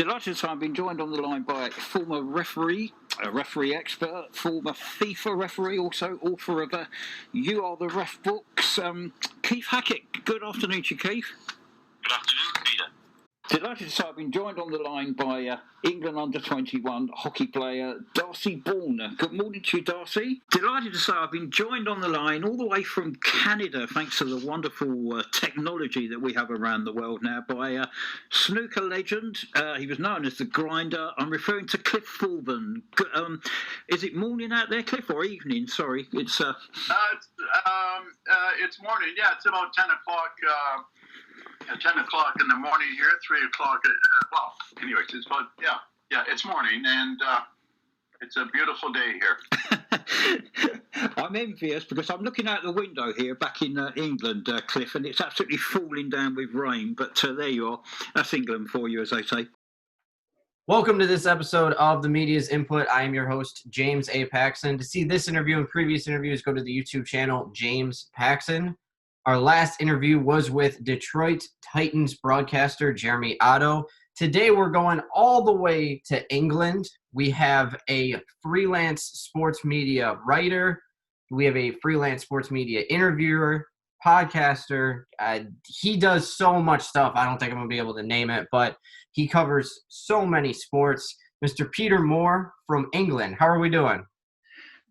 Delighted to say I've been joined on the line by former referee, a referee expert, former FIFA referee, also author of You Are the Ref books, Keith Hackett. Good afternoon to you, Keith. Good afternoon, Peter. Delighted to say I've been joined on the line by England under-21 hockey player Darcy Bourne. Good morning to you, Darcy. Delighted to say I've been joined on the line all the way from Canada, thanks to the wonderful technology that we have around the world now, by snooker legend. He was known as the Grinder. I'm referring to Cliff Fulban. Is it morning out there, Cliff, or evening? Sorry, it's morning. Yeah, it's about 10 o'clock. 10 o'clock in the morning here, 3 o'clock. Anyways, it's about, it's morning, and it's a beautiful day here. I'm envious because I'm looking out the window here back in England, Cliff, and it's absolutely falling down with rain. But there you are. That's England for you, as they say. Welcome to this episode of The Media's Input. I am your host, James A. Paxson. To see this interview and previous interviews, go to the YouTube channel, James Paxson. Our last interview was with Detroit Titans broadcaster Jeremy Otto. Today we're going all the way to England. We have a freelance sports media writer. We have a freelance sports media interviewer, podcaster. He does so much stuff. I don't think I'm going to be able to name it, but he covers so many sports. Mr. Peter Moore from England. How are we doing?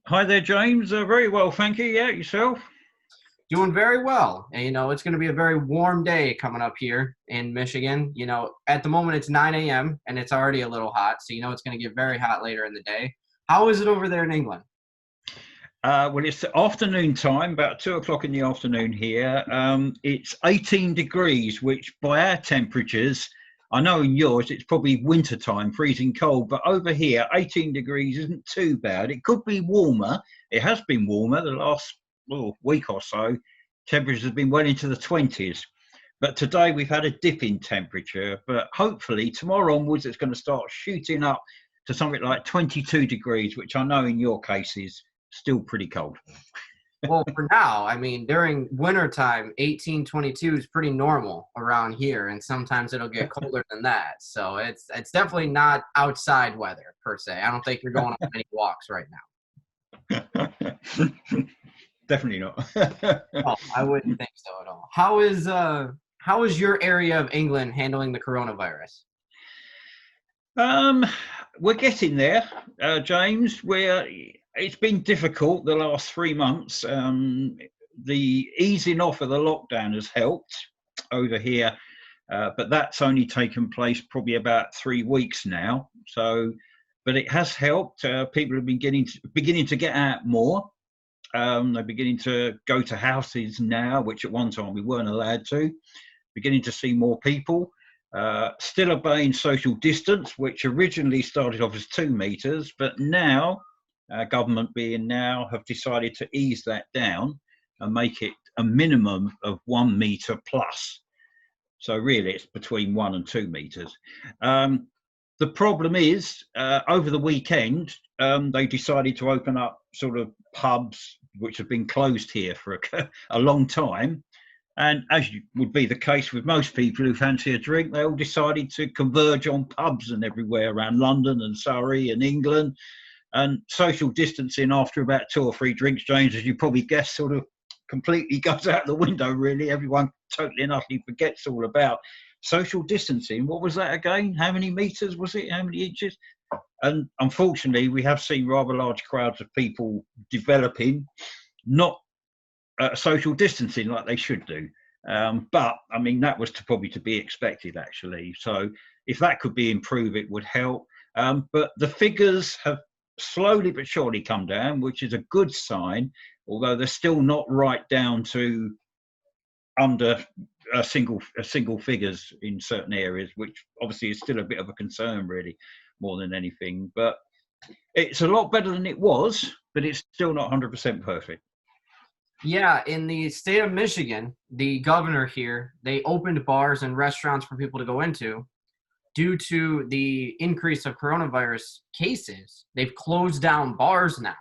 Hi there, James. Very well, thank you. Yeah, yourself? Doing very well. And, it's going to be a very warm day coming up here in Michigan. At the moment it's 9 a.m. and it's already a little hot. So, it's going to get very hot later in the day. How is it over there in England? Well, it's afternoon time, about 2 o'clock in the afternoon here. It's 18 degrees, which by our temperatures, I know in yours it's probably winter time, freezing cold, but over here 18 degrees isn't too bad. It could be warmer. It has been warmer the last week or so. Temperatures have been well into the 20s, but today we've had a dip in temperature, but hopefully tomorrow onwards it's going to start shooting up to something like 22 degrees, which I know in your case is still pretty cold. Well, for now, during wintertime, 18, 22 is pretty normal around here, and sometimes it'll get colder than that. So it's definitely not outside weather per se. I don't think you're going on many walks right now. Definitely not. Oh, I wouldn't think so at all. How is your area of England handling the coronavirus? We're getting there, James. It's been difficult the last 3 months. The easing off of the lockdown has helped over here, but that's only taken place probably about 3 weeks now. So, but it has helped. People have been beginning to get out more. They're beginning to go to houses now, which at one time we weren't allowed to. Beginning to see more people. Still obeying social distance, which originally started off as 2 meters, but now, government being now, have decided to ease that down and make it a minimum of 1 meter plus. So really it's between 1 and 2 meters. The problem is, over the weekend, they decided to open up sort of pubs, which have been closed here for a long time. And as would be the case with most people who fancy a drink, they all decided to converge on pubs and everywhere around London and Surrey and England. And social distancing after about 2 or 3 drinks, James, as you probably guessed, sort of completely goes out the window, really. Everyone totally and utterly forgets all about social distancing. What was that again? How many meters was it? How many inches? And unfortunately, we have seen rather large crowds of people developing, not social distancing like they should do. But that was probably to be expected, actually. So if that could be improved, it would help. But the figures have slowly but surely come down, which is a good sign, although they're still not right down to under single figures in certain areas, which obviously is still a bit of a concern, really, more than anything. But it's a lot better than it was, but it's still not 100% perfect. Yeah, in the state of Michigan, the governor here, they opened bars and restaurants for people to go into. Due to the increase of coronavirus cases, they've closed down bars now.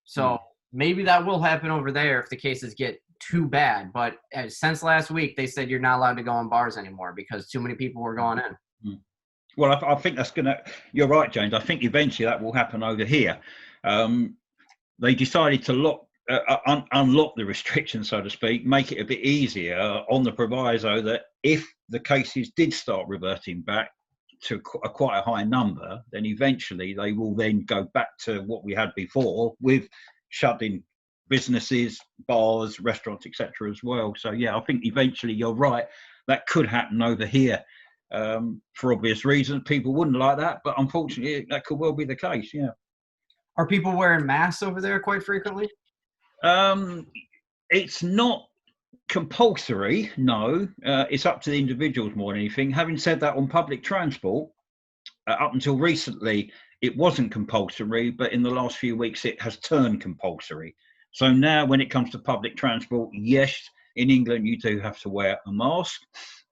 So maybe that will happen over there if the cases get too bad. But since last week, they said you're not allowed to go in bars anymore because too many people were going in. Well, I think that's going to. You're right, James. I think eventually that will happen over here. They decided to unlock the restrictions, so to speak, make it a bit easier on the proviso that if the cases did start reverting back to quite a high number, then eventually they will then go back to what we had before with shutting businesses, bars, restaurants, etc. as well. So yeah, I think eventually you're right. That could happen over here. For obvious reasons, people wouldn't like that, but unfortunately, that could well be the case. Yeah. Are people wearing masks over there quite frequently? It's not compulsory. No, it's up to the individuals more than anything. Having said that, on public transport, up until recently, it wasn't compulsory, but in the last few weeks, it has turned compulsory. So now, when it comes to public transport, yes, in England, you do have to wear a mask.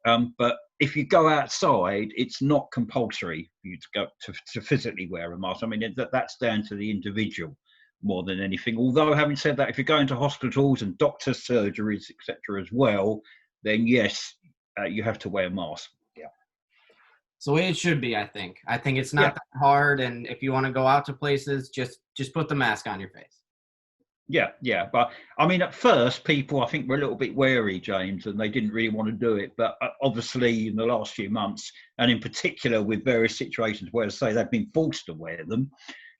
But if you go outside, it's not compulsory for you to go to physically wear a mask. I mean, that's down to the individual more than anything. Although, having said that, if you're going to hospitals and doctors' surgeries, etc., as well, then yes, you have to wear a mask. Yeah. So it should be, I think. I think it's not that hard, and if you want to go out to places, just put the mask on your face. Yeah. But I mean, at first, people, I think, were a little bit wary, James, and they didn't really want to do it. But obviously, in the last few months, and in particular with various situations where, say, they've been forced to wear them,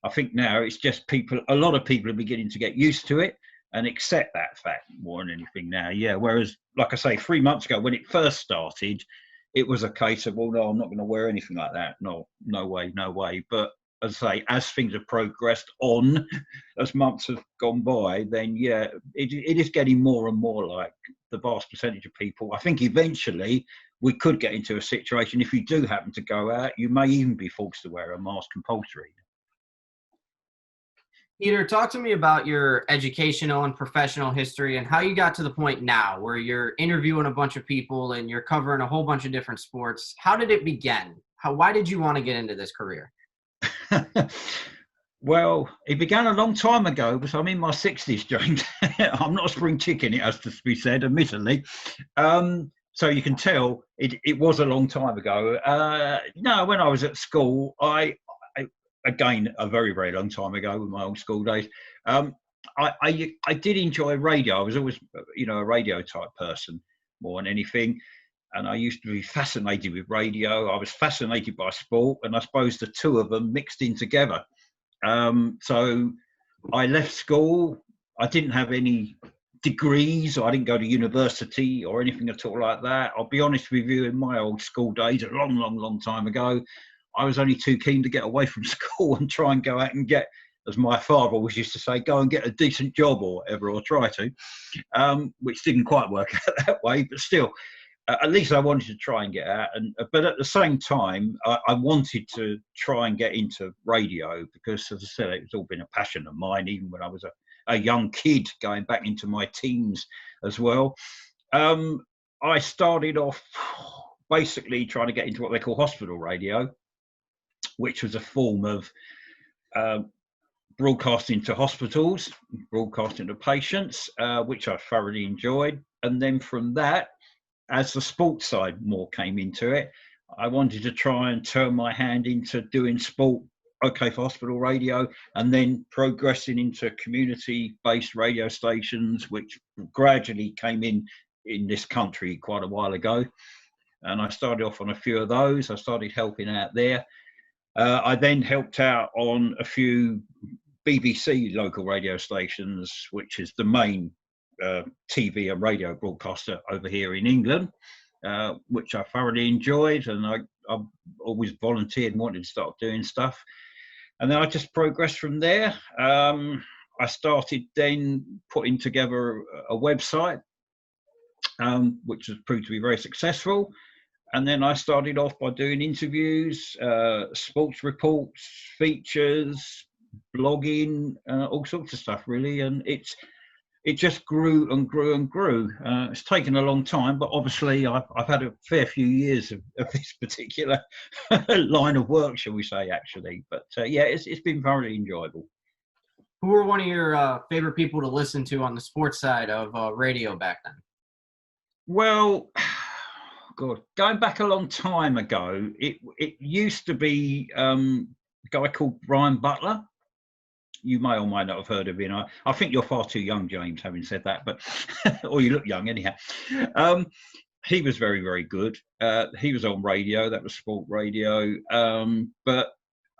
I think now it's just a lot of people are beginning to get used to it and accept that fact more than anything now. Yeah. Whereas, like I say, 3 months ago, when it first started, it was a case of, well, no, I'm not going to wear anything like that. No way. But as I say, as things have progressed on, as months have gone by, then yeah, it is getting more and more like the vast percentage of people. I think eventually we could get into a situation, if you do happen to go out, you may even be forced to wear a mask compulsory. Peter, talk to me about your educational and professional history and how you got to the point now where you're interviewing a bunch of people and you're covering a whole bunch of different sports. How did it begin? Why did you want to get into this career? Well, it began a long time ago, because I'm in my 60s, James. I'm not a spring chicken, it has to be said, admittedly. So you can tell it was a long time ago. No, when I was at school, again, a very, very long time ago with my old school days, I did enjoy radio. I was always, a radio type person more than anything. And I used to be fascinated with radio. I was fascinated by sport, and I suppose the two of them mixed in together. So I left school. I didn't have any degrees. I didn't go to university or anything at all like that. I'll be honest with you, in my old school days, a long, long, long time ago, I was only too keen to get away from school and try and go out and get, as my father always used to say, go and get a decent job or whatever, or try to, which didn't quite work out that way, but still. At least I wanted to try and get out, but at the same time, I wanted to try and get into radio because, as I said, it's all been a passion of mine, even when I was a young kid, going back into my teens as well. I started off basically trying to get into what they call hospital radio, which was a form of broadcasting to hospitals, broadcasting to patients, which I thoroughly enjoyed. And then from that, as the sports side more came into it, I wanted to try and turn my hand into doing sport, okay, for hospital radio, and then progressing into community-based radio stations, which gradually came in this country quite a while ago. And I started off on a few of those. I started helping out there. I then helped out on a few BBC local radio stations, which is the main TV and radio broadcaster over here in England, which I thoroughly enjoyed, and I've always volunteered and wanted to start doing stuff. And then I just progressed from there. I started then putting together a website, which has proved to be very successful. And then I started off by doing interviews, sports reports, features, blogging, all sorts of stuff, really. And it just grew and grew and grew. It's taken a long time, but obviously I've had a fair few years of this particular line of work, shall we say, actually. But yeah, it's been very enjoyable. Who were one of your favorite people to listen to on the sports side of radio back then? Well, God, going back a long time ago, it used to be a guy called Brian Butler. You may or may not have heard of him. I think you're far too young, James, having said that, but or you look young anyhow. He was very, very good. He was on radio, that was sport radio. But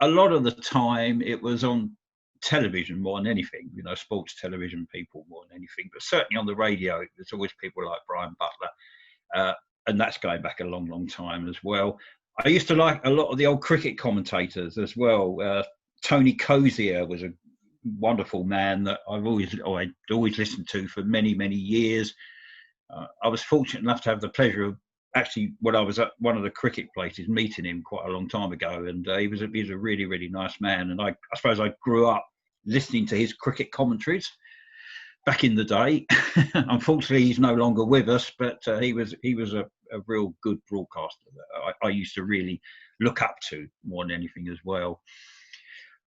a lot of the time it was on television more than anything, sports television people more than anything. But certainly on the radio, there's always people like Brian Butler. And that's going back a long, long time as well. I used to like a lot of the old cricket commentators as well. Tony Cozier was a wonderful man that I'd always listened to for many, many years. I was fortunate enough to have the pleasure of actually, when I was at one of the cricket places, meeting him quite a long time ago, and he was a really, really nice man. And I suppose I grew up listening to his cricket commentaries back in the day. Unfortunately, he's no longer with us, but he was a real good broadcaster that I used to really look up to more than anything as well.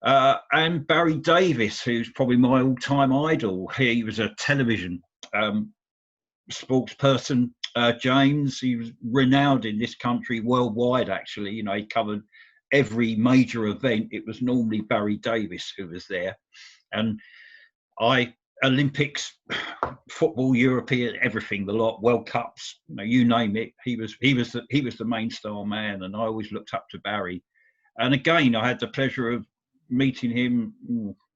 And Barry Davies, who's probably my all-time idol. He was a television sports person. James, he was renowned in this country, worldwide actually. He covered every major event. It was normally Barry Davies who was there. And Olympics, football, European, everything, the lot, World Cups, you name it. He was the main star man, and I always looked up to Barry. And again, I had the pleasure of meeting him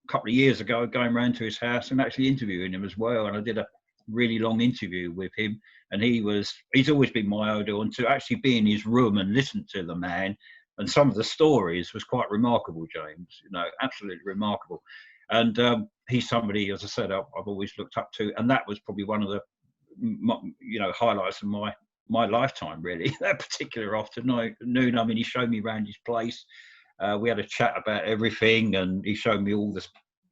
a couple of years ago, going round to his house and actually interviewing him as well. And I did a really long interview with him, and he's always been my idol. And to actually be in his room and listen to the man and some of the stories was quite remarkable, James. Absolutely remarkable. And he's somebody, as I said, I've always looked up to, and that was probably one of the highlights of my lifetime, really. That particular afternoon, I mean, he showed me around his place. We had a chat about everything, and he showed me all the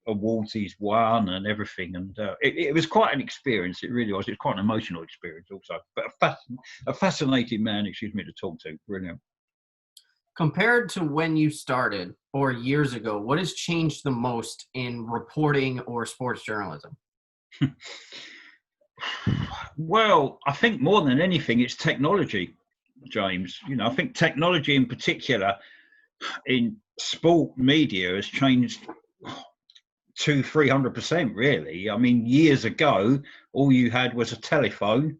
awards he's won and everything. And it was quite an experience. It really was. It was quite an emotional experience also. But a fascinating man, to talk to. Brilliant. Compared to when you started 4 years ago, what has changed the most in reporting or sports journalism? Well, I think more than anything, it's technology, James. I think technology in particular in sport media has changed 200-300%, really. I mean, years ago, all you had was a telephone,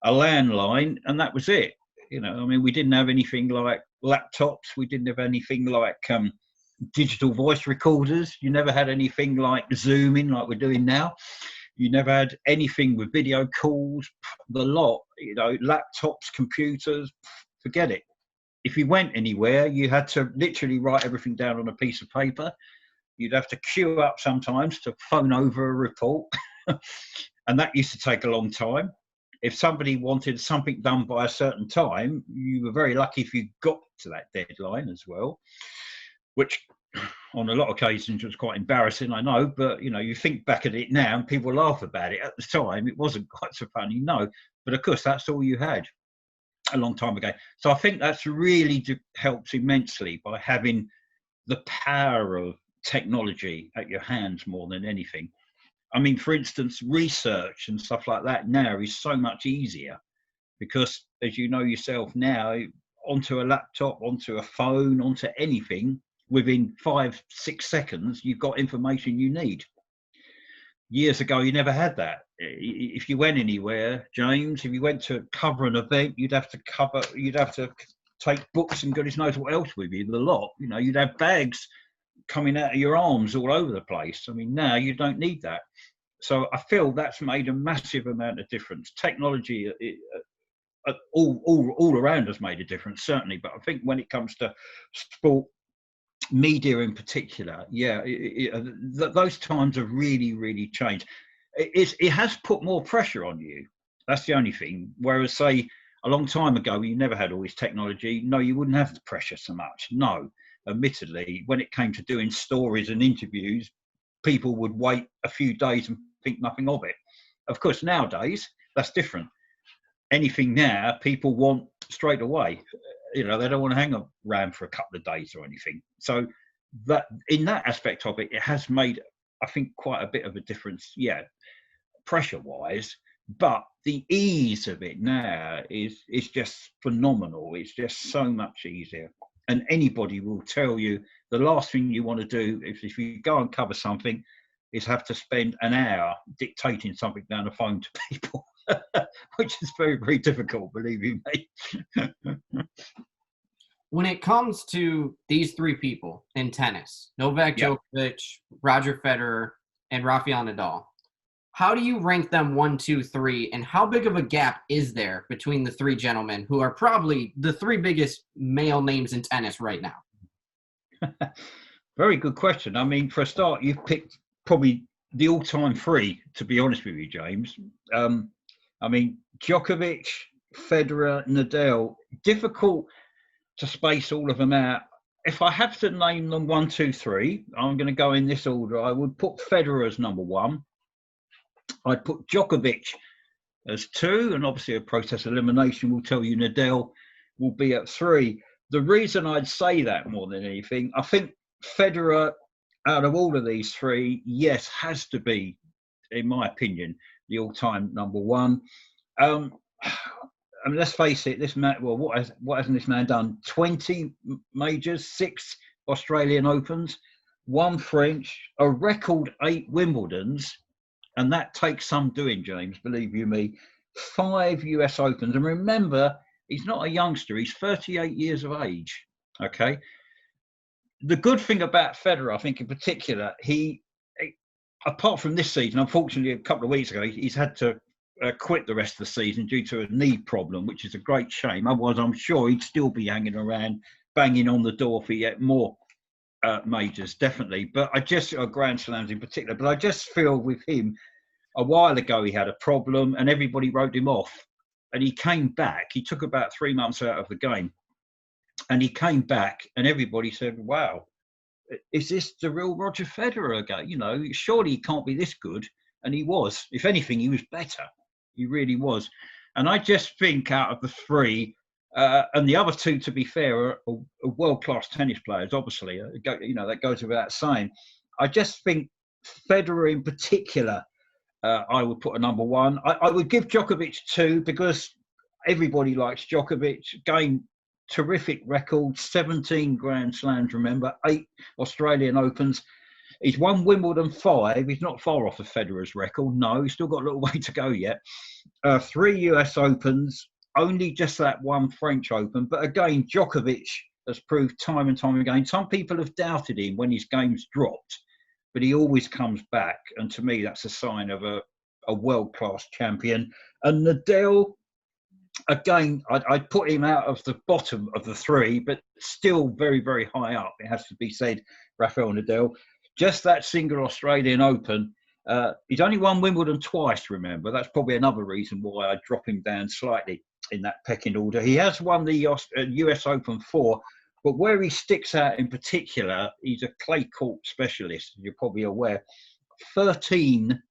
a landline, and that was it. I mean, we didn't have anything like laptops. We didn't have anything like digital voice recorders. You never had anything like Zooming like we're doing now. You never had anything with video calls, the lot, laptops, computers, forget it. If you went anywhere, you had to literally write everything down on a piece of paper. You'd have to queue up sometimes to phone over a report. And that used to take a long time. If somebody wanted something done by a certain time, you were very lucky if you got to that deadline as well, which on a lot of occasions was quite embarrassing, I know, but you think back at it now and people laugh about it. At the time, it wasn't quite so funny, no. But of course, that's all you had a long time ago. So I think that's really helps immensely by having the power of technology at your hands more than anything. I mean, for instance, research and stuff like that now is so much easier because, as you know yourself now, onto a laptop, onto a phone, onto anything, within 5-6 seconds, you've got information you need. Years ago, you never had that. If you went anywhere, James, if you went to cover an event, you'd have to take books and goodness knows what else with you, the lot. You'd have bags coming out of your arms all over the place. I mean, now you don't need that. So I feel that's made a massive amount of difference. Technology all around has made a difference, certainly. But I think when it comes to sport media in particular, those times have really, really changed. It has put more pressure on you. That's the only thing. Whereas, say, a long time ago, you never had all this technology. No, you wouldn't have the pressure so much. No. Admittedly, when it came to doing stories and interviews, people would wait a few days and think nothing of it. Of course, nowadays, that's different. Anything now, people want straight away. They don't want to hang around for a couple of days or anything. So that in that aspect of it, it has made, I think, quite a bit of a difference, pressure-wise. But the ease of it now is just phenomenal. It's just so much easier. And anybody will tell you the last thing you want to do if you go and cover something is have to spend an hour dictating something down the phone to people, which is very, very difficult, believe you me. When it comes to these three people in tennis, Novak Djokovic, Roger Federer, and Rafael Nadal, how do you rank them 1, 2, 3, and how big of a gap is there between the three gentlemen who are probably the three biggest male names in tennis right now? Very good question. I mean, for a start, you've picked probably the all-time three, to be honest with you, James. I mean, Djokovic, Federer, Nadal, difficult to space all of them out. If I have to name them 1, 2, 3, I'm going to go in this order. I would put Federer as number 1. I'd put Djokovic as 2, and obviously a process elimination will tell you Nadal will be at 3. The reason I'd say that more than anything, I think Federer, out of all of these three, yes, has to be, in my opinion, the all-time number 1. I mean, let's face it, this man, well, what hasn't this man done? 20 majors, 6 Australian Opens, 1 French, a record 8 Wimbledons, and that takes some doing, James, believe you me. 5 US Opens, and remember, he's not a youngster, he's 38 years of age, okay? The good thing about Federer, I think in particular, he, apart from this season, unfortunately, a couple of weeks ago, he's had to quit the rest of the season due to a knee problem, which is a great shame. Otherwise, I'm sure he'd still be hanging around, banging on the door for yet more majors, definitely. But I just, Grand Slams in particular, but I just feel with him, a while ago he had a problem and everybody wrote him off. And he came back. He took about 3 months out of the game. And he came back and everybody said, wow, is this the real Roger Federer again? You know, surely he can't be this good. And he was. If anything, he was better. He really was. And I just think out of the three, and the other two, to be fair, are world-class tennis players, obviously. You know, that goes without saying. I just think Federer in particular, I would put a number 1. I would give Djokovic 2 because everybody likes Djokovic. Again, terrific record, 17 Grand Slams, remember, 8 Australian Opens. He's won Wimbledon 5. He's not far off of Federer's record. No, he's still got a little way to go yet. 3 US Opens, only just that 1 French Open. But again, Djokovic has proved time and time again. Some people have doubted him when his game's dropped, but he always comes back. And to me, that's a sign of a world-class champion. And Nadal, again, I'd put him out of the bottom of the 3, but still very, very high up. It has to be said, Rafael Nadal. Just that single Australian Open. He's only won Wimbledon twice, remember. That's probably another reason why I drop him down slightly in that pecking order. He has won the US Open 4, but where he sticks out in particular, he's a clay court specialist, you're probably aware. 13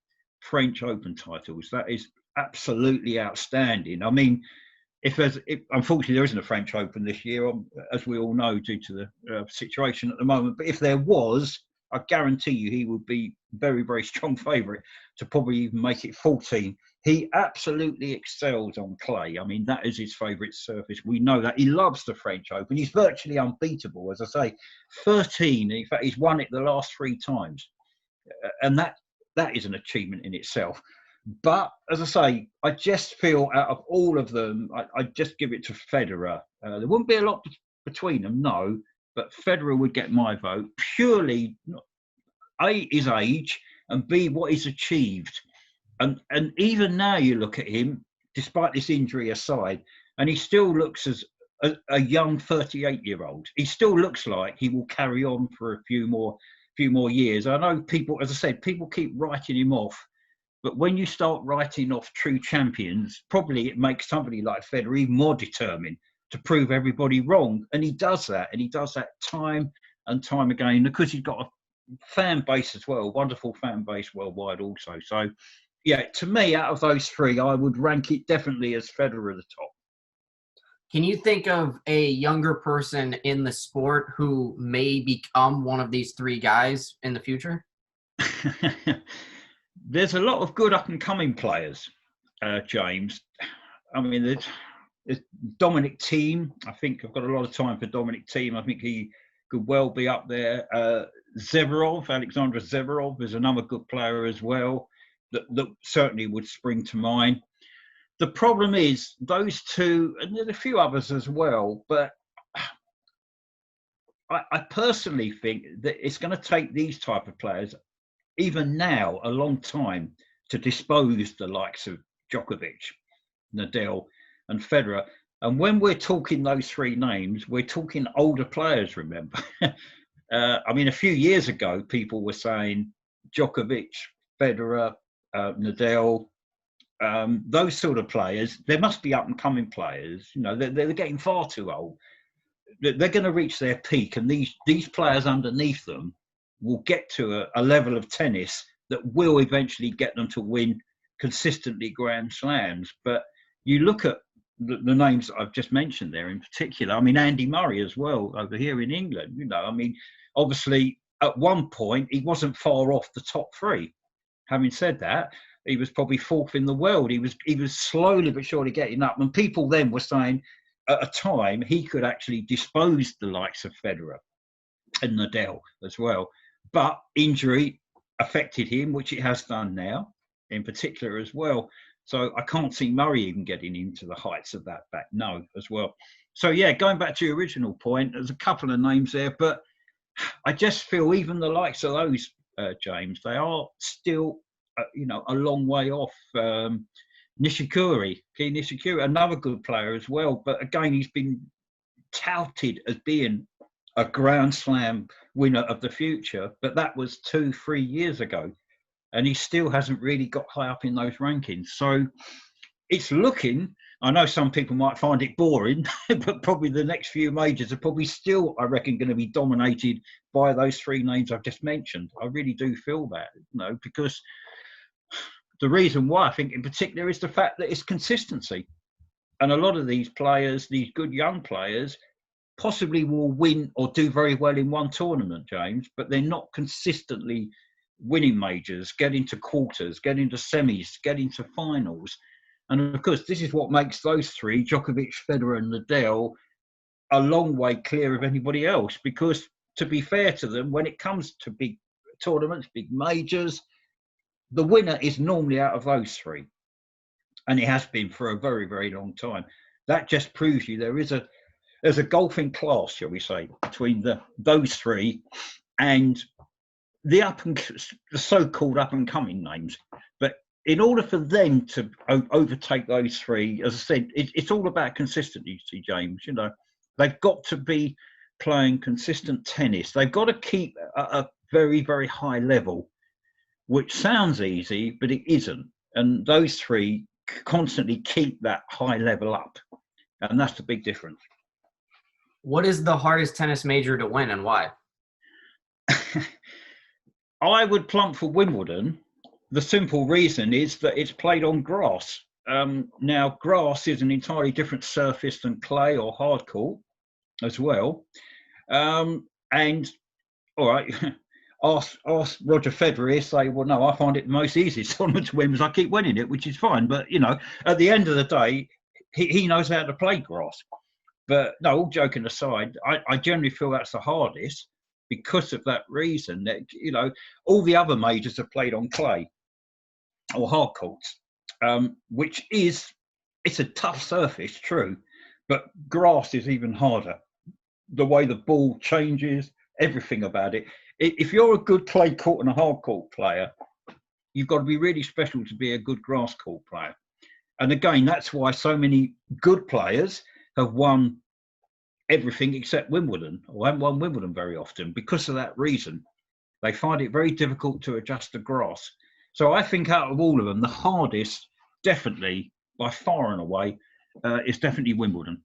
French Open titles. That is absolutely outstanding. I mean, unfortunately there isn't a French Open this year, as we all know, due to the situation at the moment, but if there was, I guarantee you he would be very, very strong favourite to probably even make it 14. He absolutely excels on clay. I mean, that is his favourite surface. We know that. He loves the French Open. He's virtually unbeatable, as I say. 13, in fact, he's won it the last 3 times. And that is an achievement in itself. But, as I say, I just feel out of all of them, I'd just give it to Federer. There wouldn't be a lot between them, no. But Federer would get my vote purely, A, his age, and B, what he's achieved. And even now you look at him, despite this injury aside, and he still looks as a young 38-year-old. He still looks like he will carry on for a few more years. I know people, as I said, people keep writing him off. But when you start writing off true champions, probably it makes somebody like Federer even more determined to prove everybody wrong. And he does that. And he does that time and time again because he's got a fan base as well, wonderful fan base worldwide also. So, yeah, to me, out of those 3, I would rank it definitely as Federer at the top. Can you think of a younger person in the sport who may become one of these 3 guys in the future? There's a lot of good up-and-coming players. James. I mean, there's Dominic Thiem. I think I've got a lot of time for Dominic Thiem. I think he could well be up there. Alexander Zverov is another good player as well that certainly would spring to mind. The problem is those two, and there's a few others as well, but I personally think that it's going to take these type of players, even now, a long time to dispose the likes of Djokovic, Nadal and Federer. And when we're talking those three names, we're talking older players, remember. I mean, a few years ago, people were saying Djokovic, Federer, Nadal, those sort of players, there must be up-and-coming players. You know, they're getting far too old. They're going to reach their peak, and these players underneath them will get to a level of tennis that will eventually get them to win consistently Grand Slams. But you look at the names that I've just mentioned there in particular. I mean, Andy Murray as well over here in England. You know, I mean, obviously at one point he wasn't far off the top three. Having said that, he was probably fourth in the world. He was slowly but surely getting up, and people then were saying at a time he could actually dispose the likes of Federer and Nadal as well. But injury affected him, which it has done now, in particular as well. So I can't see Murray even getting into the heights of that back, no, as well. So yeah, going back to your original point, there's a couple of names there, but I just feel even the likes of those, James, they are still, a long way off. Nishikori, another good player as well. But again, he's been touted as being a Grand Slam winner of the future, but that was 2-3 years ago. And he still hasn't really got high up in those rankings. So it's looking, I know some people might find it boring, but probably the next few majors are probably still, I reckon, going to be dominated by those three names I've just mentioned. I really do feel that, because the reason why I think in particular is the fact that it's consistency. And a lot of these players, these good young players, possibly will win or do very well in one tournament, James, but they're not consistently winning majors, get into quarters, get into semis, get into finals. And of course, this is what makes those three, Djokovic, Federer and Nadal, a long way clear of anybody else. Because to be fair to them, when it comes to big tournaments, big majors, the winner is normally out of those three. And it has been for a very, very long time. That just proves you there's a golfing class, shall we say, between those three and the so-called up-and-coming names. But in order for them to overtake those three, as I said, it's all about consistency, James. They've got to be playing consistent tennis. They've got to keep a very, very high level, which sounds easy, but it isn't. And those three constantly keep that high level up. And that's the big difference. What is the hardest tennis major to win and why? I would plump for Wimbledon. The simple reason is that it's played on grass. Now, grass is an entirely different surface than clay or hard court as well. And, all right, ask Roger Federer, he'll say, well, no, I find it the most easiest tournament to win because I keep winning it, which is fine. But, at the end of the day, he knows how to play grass. But, no, all joking aside, I generally feel that's the hardest. Because of that reason, that all the other majors have played on clay or hard courts, which it's a tough surface, true, but grass is even harder. The way the ball changes, everything about it. If you're a good clay court and a hard court player, you've got to be really special to be a good grass court player. And again, that's why so many good players have won everything except Wimbledon, or haven't won Wimbledon very often because of that reason. They find it very difficult to adjust to grass. So I think out of all of them, the hardest, definitely, by far and away, is definitely Wimbledon.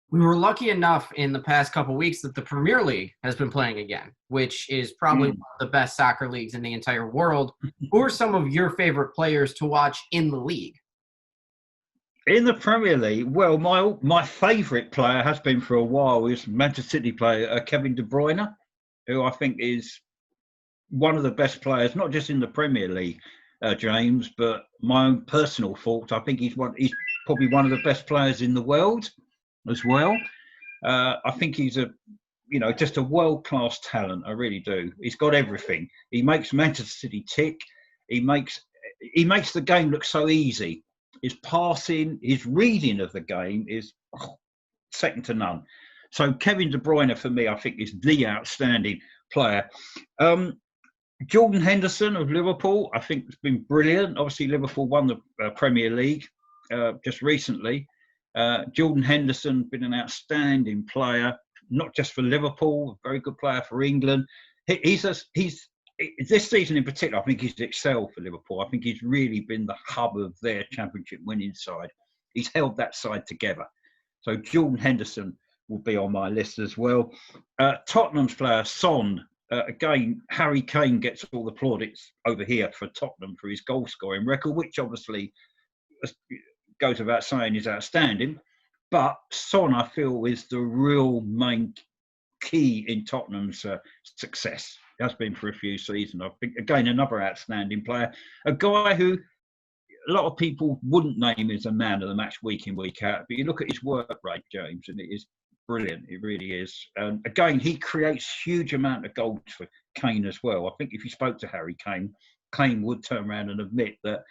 We were lucky enough in the past couple of weeks that the Premier League has been playing again, which is probably one of the best soccer leagues in the entire world. Who are some of your favorite players to watch in the league? In the Premier League, well, my favourite player has been for a while is Manchester City player Kevin De Bruyne, who I think is one of the best players, not just in the Premier League, James, but my own personal thoughts, I think he's probably one of the best players in the world as well. I think he's just a world-class talent. I really do. He's got everything. He makes Manchester City tick. He makes the game look so easy. His passing, his reading of the game is second to none. So Kevin De Bruyne, for me, I think is the outstanding player. Jordan Henderson of Liverpool, I think, has been brilliant. Obviously, Liverpool won the Premier League just recently. Jordan Henderson been an outstanding player, not just for Liverpool, a very good player for England. He's this season in particular, I think he's excelled for Liverpool. I think he's really been the hub of their championship winning side. He's held that side together. So Jordan Henderson will be on my list as well. Tottenham's player, Son. Again, Harry Kane gets all the plaudits over here for Tottenham for his goal-scoring record, which obviously goes without saying is outstanding. But Son, I feel, is the real main key in Tottenham's success. It has been for a few seasons. I think, again, another outstanding player. A guy who a lot of people wouldn't name as a man of the match week in, week out. But you look at his work rate, James, and it is brilliant. It really is. Again, he creates huge amount of goals for Kane as well. I think if you spoke to Harry Kane, Kane would turn around and admit that,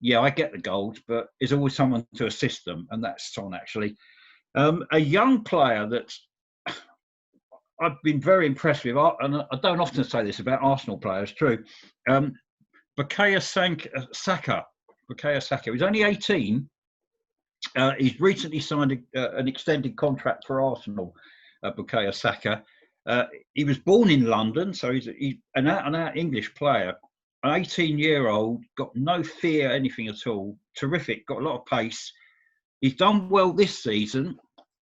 yeah, I get the goals, but there's always someone to assist them, and that's Son, actually. A young player that I've been very impressed with, and I don't often say this about Arsenal players, true. Bukayo Saka. He's only 18. He's recently signed an extended contract for Arsenal, Bukayo Saka. He was born in London, so he's an out-and-out English player. An 18-year-old, got no fear, anything at all. Terrific, got a lot of pace. He's done well this season.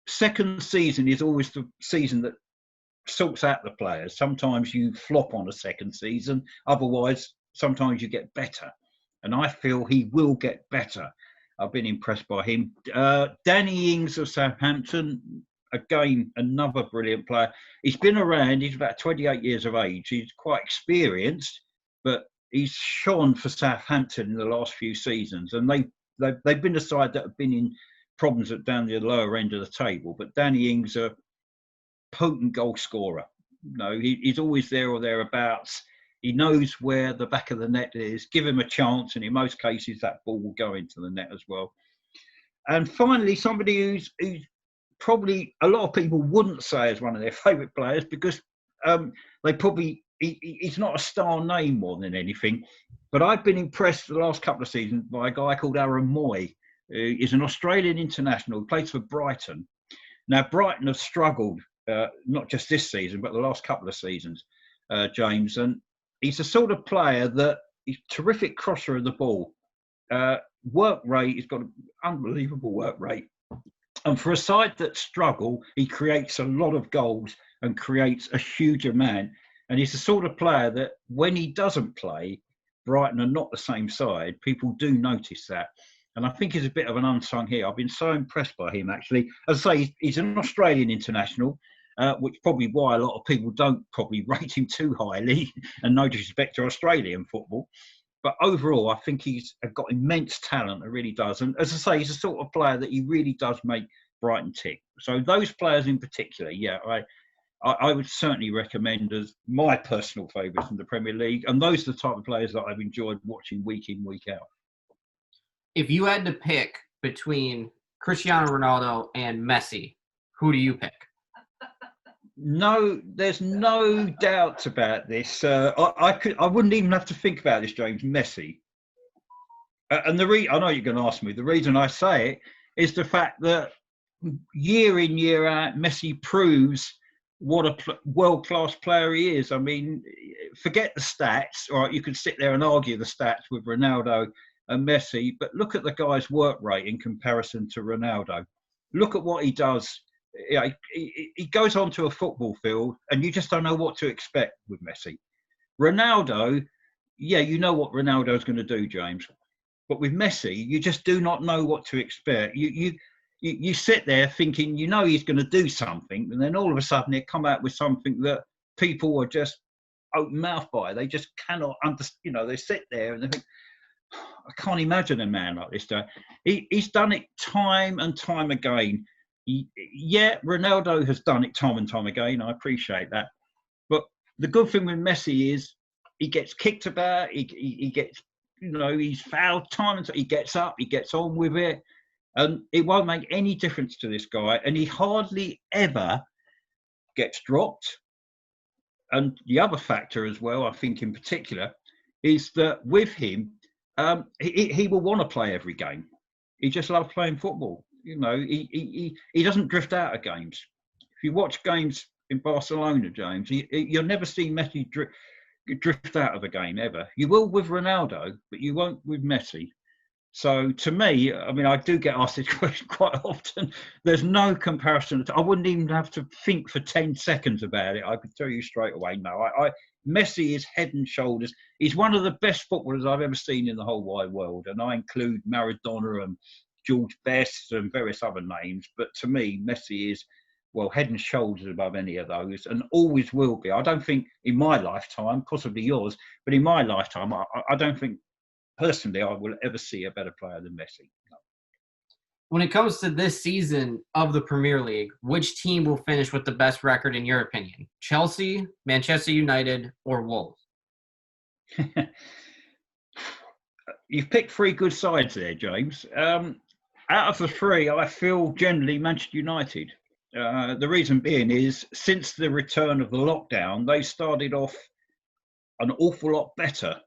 Second season is always the season that sorts out the players. Sometimes you flop on a second season. Otherwise, sometimes you get better. And I feel he will get better. I've been impressed by him. Danny Ings of Southampton, again, another brilliant player. He's been around. He's about 28 years of age. He's quite experienced, but he's shone for Southampton in the last few seasons. And they've been a side that have been in problems down the lower end of the table. But Danny Ings, a potent goal scorer. No, he's always there or thereabouts. He knows where the back of the net is. Give him a chance, and in most cases, that ball will go into the net as well. And finally, somebody who's probably a lot of people wouldn't say is one of their favourite players because he's not a star name more than anything. But I've been impressed the last couple of seasons by a guy called Aaron Moy. He's an Australian international who plays for Brighton. Now, Brighton have struggled, not just this season, but the last couple of seasons, James. And he's the sort of player that he's a terrific crosser of the ball. Work rate, he's got an unbelievable work rate. And for a side that struggle, he creates a lot of goals and creates a huge amount. And he's the sort of player that when he doesn't play, Brighton are not the same side. People do notice that. And I think he's a bit of an unsung hero. I've been so impressed by him, actually. As I say, he's an Australian international. Which probably why a lot of people don't probably rate him too highly, and no disrespect to Australian football. But overall, I think he's got immense talent, it really does. And as I say, he's the sort of player that he really does make Brighton tick. So those players in particular, yeah, I would certainly recommend as my personal favourites in the Premier League. And those are the type of players that I've enjoyed watching week in, week out. If you had to pick between Cristiano Ronaldo and Messi, who do you pick? No, there's no doubt about this. I wouldn't even have to think about this, James. Messi. And I know you're going to ask me. The reason I say it is the fact that year in, year out, Messi proves what a world-class player he is. I mean, forget the stats. All right, you can sit there and argue the stats with Ronaldo and Messi, but look at the guy's work rate in comparison to Ronaldo. Look at what he does. Yeah, he goes onto a football field and you just don't know what to expect with Messi. Ronaldo, yeah, you know what Ronaldo's going to do, James. But with Messi, you just do not know what to expect. You sit there thinking, you know he's going to do something, and then all of a sudden he'll come out with something that people are just open-mouthed by. They just cannot understand. You know, they sit there and they think, I can't imagine a man like this. He's done it time and time again. Yeah, Ronaldo has done it time and time again. I appreciate that. But the good thing with Messi is he gets kicked about. He gets, he's fouled time and time. He gets up. He gets on with it. And it won't make any difference to this guy. And he hardly ever gets dropped. And the other factor as well, I think in particular, is that with him, he will want to play every game. He just loves playing football. He doesn't drift out of games. If you watch games in Barcelona, James, you'll never see Messi drift out of a game ever. You will with Ronaldo, but you won't with Messi. So to me, I mean, I do get asked this question quite often. There's no comparison. I wouldn't even have to think for 10 seconds about it. I could tell you straight away, no. Messi is head and shoulders. He's one of the best footballers I've ever seen in the whole wide world. And I include Maradona and George Best and various other names. But to me, Messi is, well, head and shoulders above any of those and always will be. I don't think in my lifetime, possibly yours, but in my lifetime, I don't think personally I will ever see a better player than Messi. No. When it comes to this season of the Premier League, which team will finish with the best record in your opinion? Chelsea, Manchester United, or Wolves? You've picked three good sides there, James. Out of the three, I feel generally Manchester United. The reason being is since the return of the lockdown, they started off an awful lot better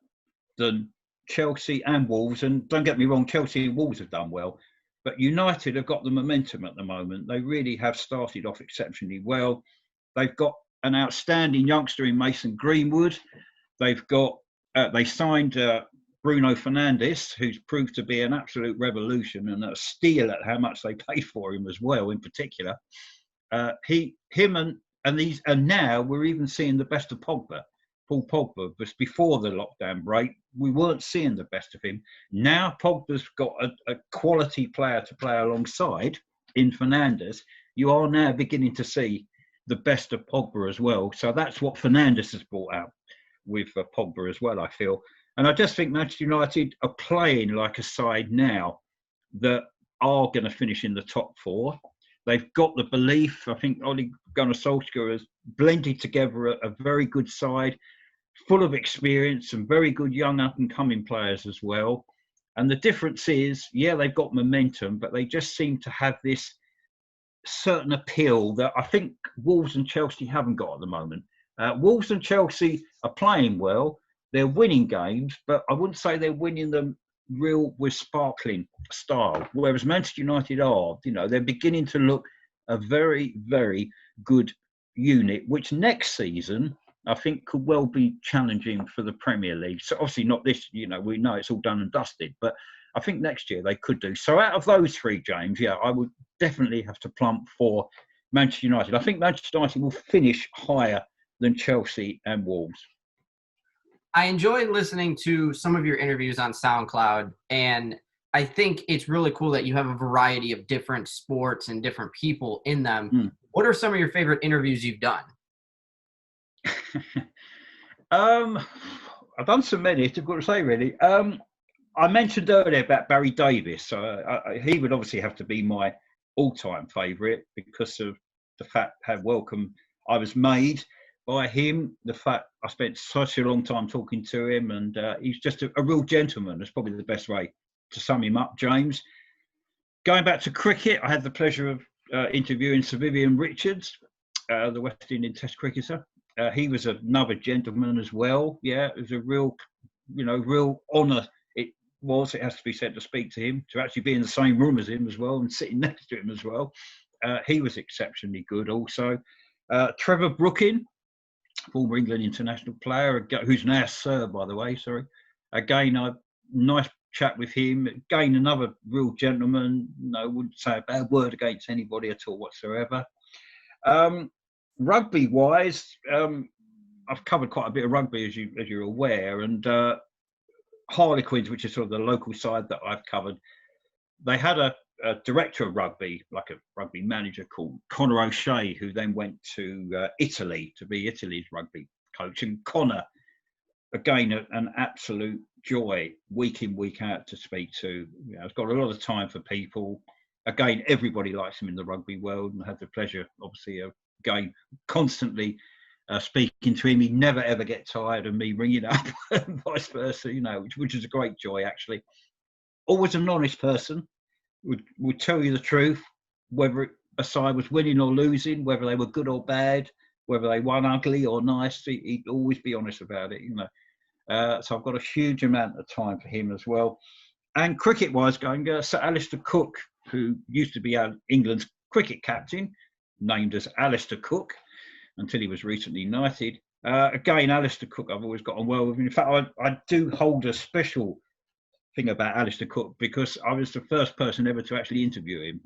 than Chelsea and Wolves. And don't get me wrong, Chelsea and Wolves have done well. But United have got the momentum at the moment. They really have started off exceptionally well. They've got an outstanding youngster in Mason Greenwood. They've got they signed Bruno Fernandes, who's proved to be an absolute revolution and a steal at how much they paid for him as well. In particular, and now we're even seeing the best of Pogba. Paul Pogba, but before the lockdown break, we weren't seeing the best of him. Now Pogba's got a quality player to play alongside in Fernandes. You are now beginning to see the best of Pogba as well. So that's what Fernandes has brought out with Pogba as well, I feel. And I just think Manchester United are playing like a side now that are going to finish in the top four. They've got the belief. I think Ole Gunnar Solskjaer has blended together a very good side, full of experience and very good young up-and-coming players as well. And the difference is, yeah, they've got momentum, but they just seem to have this certain appeal that I think Wolves and Chelsea haven't got at the moment. Wolves and Chelsea are playing well. They're winning games, but I wouldn't say they're winning them with sparkling style. Whereas Manchester United are, they're beginning to look a very, very good unit, which next season I think could well be challenging for the Premier League. So obviously not this, we know it's all done and dusted, but I think next year they could do. So out of those three, James, yeah, I would definitely have to plump for Manchester United. I think Manchester United will finish higher than Chelsea and Wolves. I enjoyed listening to some of your interviews on SoundCloud, and I think it's really cool that you have a variety of different sports and different people in them. What are some of your favorite interviews you've done? I've done so many, it's difficult to say really. I mentioned earlier about Barry Davies. He would obviously have to be my all-time favourite because of the fact how welcome I was made by him, the fact I spent such a long time talking to him, and he's just a real gentleman. That's probably the best way to sum him up, James. Going back to cricket, I had the pleasure of interviewing Sir Vivian Richards, the West Indian Test cricketer. He was another gentleman as well. Yeah, it was a real honour. It has to be said, to speak to him, to actually be in the same room as him as well and sitting next to him as well. He was exceptionally good also. Trevor Brooking, former England international player, who's now Sir, by the way, sorry. Again, a nice chat with him. Again, another real gentleman. No, wouldn't say a bad word against anybody at all whatsoever. Rugby-wise, I've covered quite a bit of rugby, as you're aware, and Harlequins, which is sort of the local side that I've covered, they had a director of rugby, like a rugby manager called Conor O'Shea, who then went to Italy to be Italy's rugby coach. And Conor, again, an absolute joy week in, week out to speak to. You know, he's got a lot of time for people. Again, everybody likes him in the rugby world, and I had the pleasure, obviously, of going constantly speaking to him. He never ever get tired of me ringing up, and vice versa. You know, which is a great joy actually. Always an honest person. Would tell you the truth, whether a side was winning or losing, whether they were good or bad, whether they won ugly or nice. He'd always be honest about it. You know, so I've got a huge amount of time for him as well. And cricket-wise, going Sir Alistair Cook, who used to be England's cricket captain, named as Alistair Cook until he was recently knighted. Again, Alistair Cook, I've always got on well with him. In fact, I do hold a special thing about Alistair Cook because I was the first person ever to actually interview him.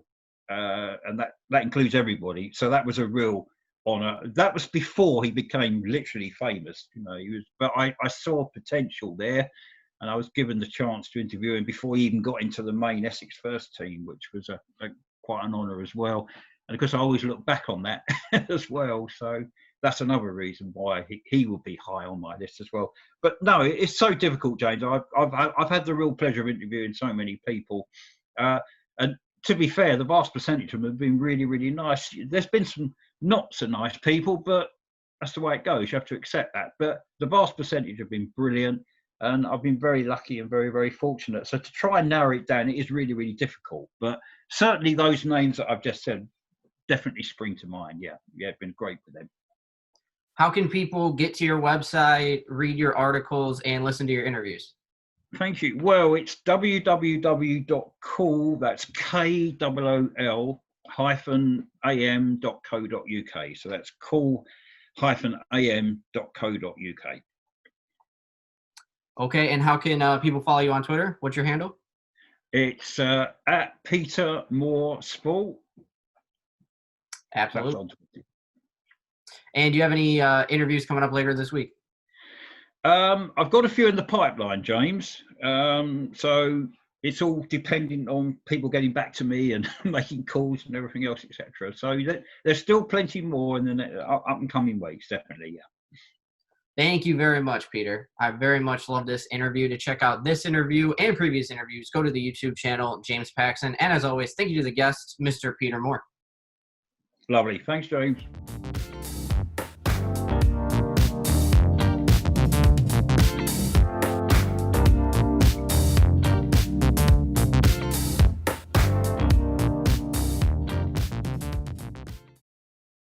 And that includes everybody. So that was a real honour. That was before he became literally famous. You know, but I saw potential there. And I was given the chance to interview him before he even got into the main Essex first team, which was quite an honour as well. And of course, I always look back on that as well. So that's another reason why he will be high on my list as well. But no, it's so difficult, James. I've had the real pleasure of interviewing so many people. And to be fair, the vast percentage of them have been really, really nice. There's been some not so nice people, but that's the way it goes. You have to accept that. But the vast percentage have been brilliant. And I've been very lucky and very, very fortunate. So to try and narrow it down, it is really, really difficult. But certainly those names that I've just said definitely spring to mind. Yeah, it's been great with them. How can people get to your website, read your articles, and listen to your interviews? Thank you. Well, it's www.cool, that's KOOL-am.co.uk. So that's cool-am.co.uk. Okay, and how can people follow you on Twitter? What's your handle? It's at Peter Moore Sport. Absolutely. And do you have any interviews coming up later this week? I've got a few in the pipeline, James. So it's all dependent on people getting back to me and making calls and everything else, etc. So there's still plenty more in the up and coming weeks, definitely. Yeah. Thank you very much, Peter. I very much love this interview. To check out this interview and previous interviews, go to the YouTube channel, James Paxson. And as always, thank you to the guest, Mr. Peter Moore. Lovely. Thanks, James.